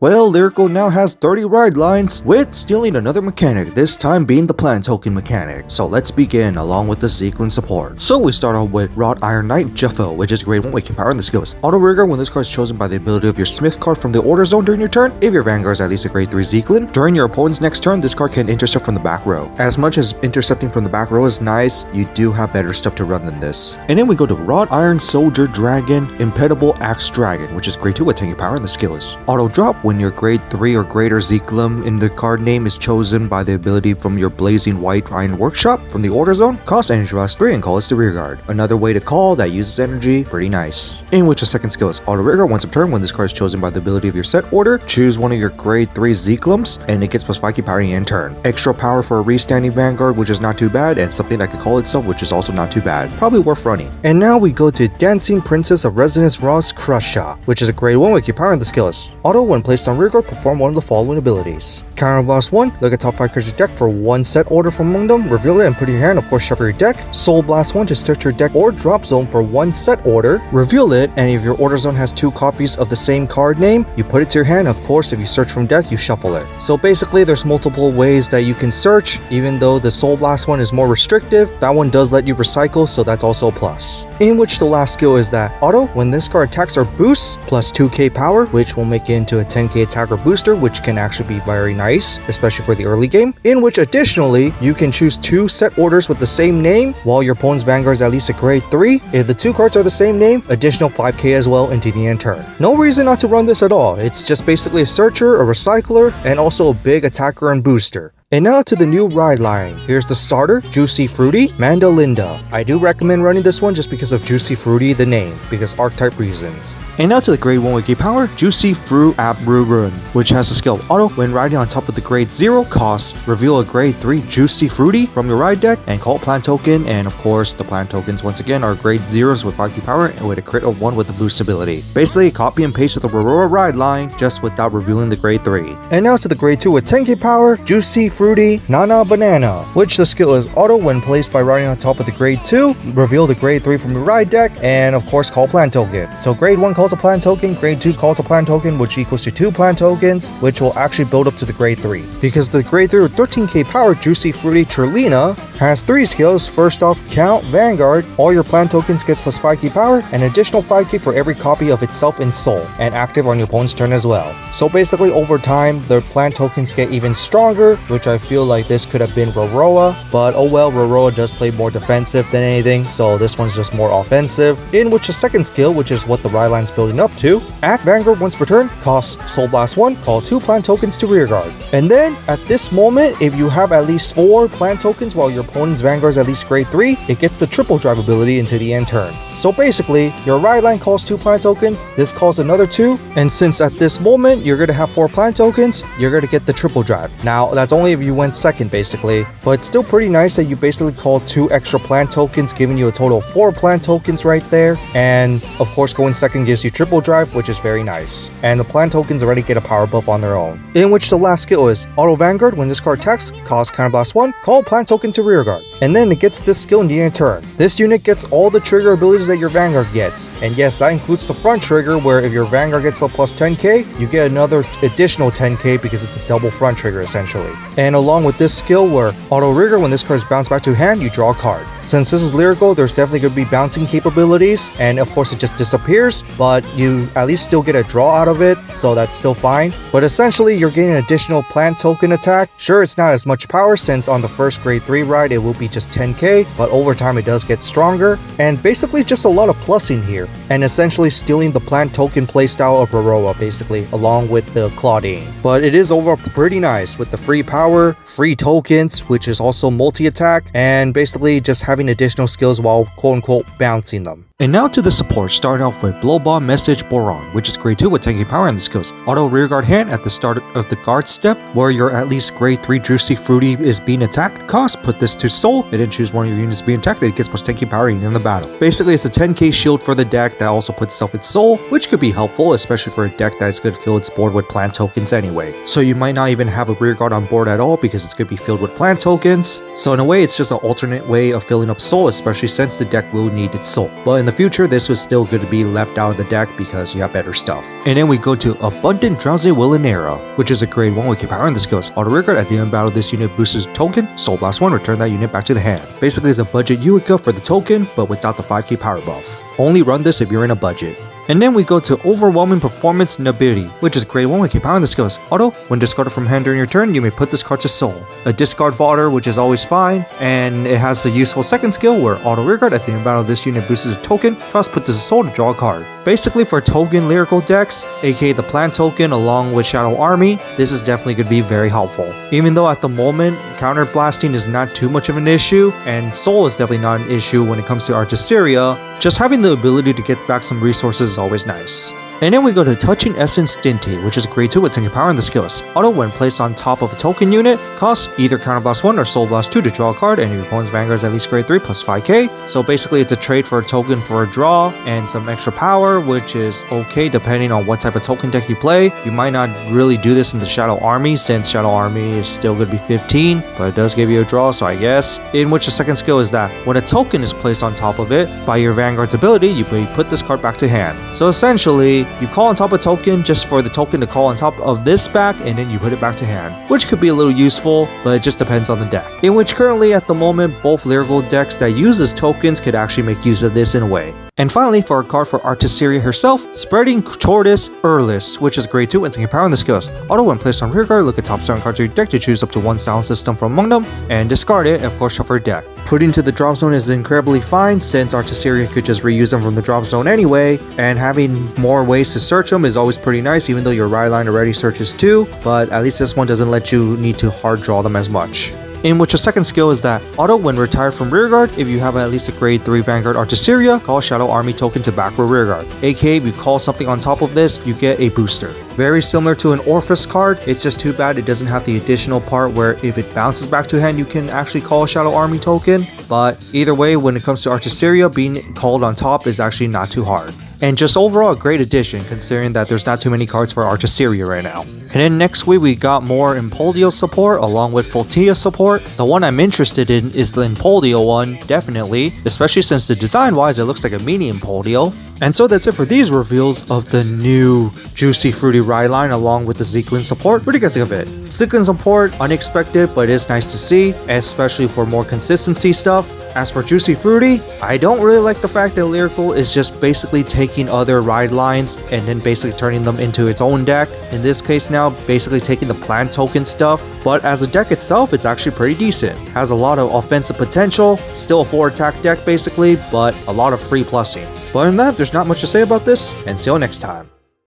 Well, Lyrical now has 30 ride lines, with stealing another mechanic, this time being the plant token mechanic. So let's begin along with the Zedhlans support. So we start off with Wrought Iron Knight Jeffo, which is grade 1 with power and the skills. Auto Rigor when this card is chosen by the ability of your Smith card from the order zone during your turn. If your Vanguard is at least a grade 3 Zedhlan, during your opponent's next turn, this card can intercept from the back row. As much as intercepting from the back row is nice, you do have better stuff to run than this. And then we go to Wrought Iron Soldier Dragon Impedable Axe Dragon, which is grade 2 with power and the skills. Auto drop when your grade 3 or greater Zedhlan in the card name is chosen by the ability from your Blazing White Iron Workshop from the order zone. Cost energy loss 3 and call it the rear guard. Another way to call that uses energy, pretty nice. In which the second skill is Auto Rigor. Once a turn, when this card is chosen by the ability of your set order, choose one of your grade 3 Zedhlans and it gets plus 5 power in end turn. Extra power for a restanding Vanguard, which is not too bad, and something that could call itself, which is also not too bad. Probably worth running. And now we go to Dancing Princess of Resonance Ross Crusha, which is a grade 1 with power and the skills. Auto, when placed on rear guard, perform one of the following abilities. Counter Blast 1, look at top 5 cards of your deck for one set order from among them, reveal it and put it in your hand, of course shuffle your deck. Soul Blast 1 to search your deck or drop zone for one set order, reveal it, and if your order zone has 2 copies of the same card name, you put it to your hand. Of course, if you search from deck, you shuffle it. So basically there's multiple ways that you can search, even though the Soul Blast one is more restrictive, that one does let you recycle, so that's also a plus. In which the last skill is that Auto, when this card attacks or boosts, plus 2k power, which will make it into a 10k attack or booster, which can actually be very nice, especially for the early game. In which additionally, you can choose 2 set orders with the same name, while your opponent's Vanguard is at least a grade 3. If the 2 cards are the same name, additional 5k as well into the end turn. No reason not to run this at all, it's just basically a searcher, a recycler, and also a big attacker and booster. And now to the new ride line. Here's the starter, Juicy Fruity, Mandalinda. I do recommend running this one just because of Juicy Fruity, the name, because archetype reasons. And now to the grade 1 wiki power, Juicy Fruit Abrurun, which has the skill Auto. When riding on top of the grade 0 cost, reveal a grade 3 Juicy Fruity from your ride deck and call plant token. And of course, the plant tokens once again are grade 0s with 5 power and with a crit of 1 with the boost ability. Basically, copy and paste of the Rorowa ride line just without revealing the grade 3. And now to the grade 2 with 10k power, Juicy Fruity Nana Banana, which the skill is Auto. When placed by riding on top of the grade 2, reveal the grade 3 from your ride deck and of course call plant token. So grade 1 calls a plant token, grade 2 calls a plant token, which equals to 2 plant tokens, which will actually build up to the grade 3. Because the grade 3 with 13k power Juicy Fruity Chirlina has 3 skills. First off, count Vanguard, all your plant tokens gets plus 5k power, an additional 5k for every copy of itself in Soul, and active on your opponent's turn as well. So basically over time, the plant tokens get even stronger, which I feel like this could have been Rorowa, but oh well, Rorowa does play more defensive than anything, so this one's just more offensive. In which the second skill, which is what the ride line's building up to, act Vanguard once per turn, costs Soul Blast 1, call 2 plant tokens to rear guard. And then at this moment, if you have at least 4 plant tokens while your opponent's Vanguard is at least grade 3, it gets the triple drive ability into the end turn. So basically, your ride line calls 2 plant tokens, this calls another 2, and since at this moment you're going to have 4 plant tokens, you're going to get the triple drive. Now that's only if you went second basically, but it's still pretty nice that you basically call 2 extra plant tokens, giving you a total of 4 plant tokens right there, and of course going second gives you triple drive, which is very nice. And the plant tokens already get a power buff on their own. In which the last skill is Auto Vanguard. When this card attacks, cost Counter Blast 1, call plant token to rear guard, and then it gets this skill in the end turn. This unit gets all the trigger abilities that your Vanguard gets, and yes, that includes the front trigger, where if your Vanguard gets a plus 10k, you get another additional 10k because it's a double front trigger essentially. And along with this skill where Auto Rigor, when this card is bounced back to hand, you draw a card. Since this is Lyrical, there's definitely going to be bouncing capabilities, and of course it just disappears, but you at least still get a draw out of it, so that's still fine. But essentially you're getting an additional plant token attack. Sure, it's not as much power since on the first grade 3 ride it will be just 10k, but over time it does get stronger, and basically just a lot of plussing here, and essentially stealing the plant token playstyle of Rorowa basically, along with the Claudine. But it is overall pretty nice with the free power, free tokens, which is also multi-attack, and basically just having additional skills while quote-unquote bouncing them. And now to the support, starting off with Blowball Message Boron, which is grade 2 with 10k power and the skills. Auto rearguard hand at the start of the guard step, where your at least grade 3 Juicy Fruity is being attacked. Cost, put this to Soul, and then choose one of your units being attacked, and it gets plus 10k power in the battle. Basically, it's a 10k shield for the deck that also puts itself in Soul, which could be helpful, especially for a deck that is going to fill its board with plant tokens anyway. So you might not even have a rearguard on board at all, develop because it's going to be filled with plant tokens. So in a way, it's just an alternate way of filling up soul, especially since the deck will need its soul. But in the future, this was still going to be left out of the deck because you have better stuff. And then we go to Abundant Drowsy Willinera, which is a grade 1 with power and the skills. Auto rear guard, at the end of battle, this unit boosts a token, Soul Blast 1, return that unit back to the hand. Basically, it's a budget Uica for the token, but without the 5k power buff. Only run this if you're in a budget. And then we go to Overwhelming Performance Nabiri, which is grade 1 with power and the skills. Auto, when discarded from hand during your turn, you may put this card to soul. A discard fodder, which is always fine, and it has a useful second skill where auto rearguard, at the end of battle, this unit boosts a token, cost put this to soul to draw a card. Basically, for token lyrical decks, aka the plant token along with Shadow Army, this is definitely going to be very helpful. Even though at the moment, counter blasting is not too much of an issue, and soul is definitely not an issue when it comes to Articeria, just having the ability to get back some resources is always nice. And then we go to Touching Essence Dinty, which is grade 2 with 10 power and the skills. Auto, when placed on top of a token unit, costs either Counter Blast 1 or Soul Blast 2 to draw a card, and your opponent's Vanguard is at least grade 3 plus 5k. So basically it's a trade for a token for a draw and some extra power, which is okay depending on what type of token deck you play. You might not really do this in the Shadow Army since Shadow Army is still going to be 15, but it does give you a draw, so I guess. In which the second skill is that when a token is placed on top of it, by your Vanguard's ability, you may put this card back to hand. So essentially, you call on top of a token just for the token to call on top of this back, and then you put it back to hand, which could be a little useful, but it just depends on the deck. In which currently at the moment, both lyrical decks that uses tokens could actually make use of this in a way. And finally, for a card for Articeria herself, Spreading Tortoise Earless, which is grade 2 and 10 power and the skills. Auto, when placed on rear guard, look at top 7 cards of your deck to choose up to 1 sound system from among them, and discard it, and of course shuffle your deck. Putting to the drop zone is incredibly fine since Articeria could just reuse them from the drop zone anyway, and having more ways to search them is always pretty nice, even though your ride line already searches too, but at least this one doesn't let you need to hard draw them as much. In which the second skill is that auto, when retired from rearguard, if you have at least a grade 3 Vanguard Articeria, call Shadow Army token to backward rearguard. aka if you call something on top of this, you get a booster. Very similar to an Orphis card, it's just too bad it doesn't have the additional part where if it bounces back to hand, you can actually call a Shadow Army token. But either way, when it comes to Articeria, being called on top is actually not too hard. And just overall a great addition considering that there's not too many cards for Articeria right now. And then next week we got more Impoldio support along with Fultia support. The one I'm interested in is the Impoldio one, definitely, especially since the design wise it looks like a mini Impoldio. And so that's it for these reveals of the new Juicy Fruity ride line along with the Zedhlans support. What do you guys think of it? Zedhlans support, unexpected, but it's nice to see, especially for more consistency stuff. As for Juicy Fruity, I don't really like the fact that Lyrical is just basically taking other ride lines and then basically turning them into its own deck. In this case now, basically taking the plant token stuff. But as a deck itself, it's actually pretty decent. Has a lot of offensive potential, still a 4 attack deck basically, but a lot of free plussing. But other than that, there's not much to say about this, and see you next time.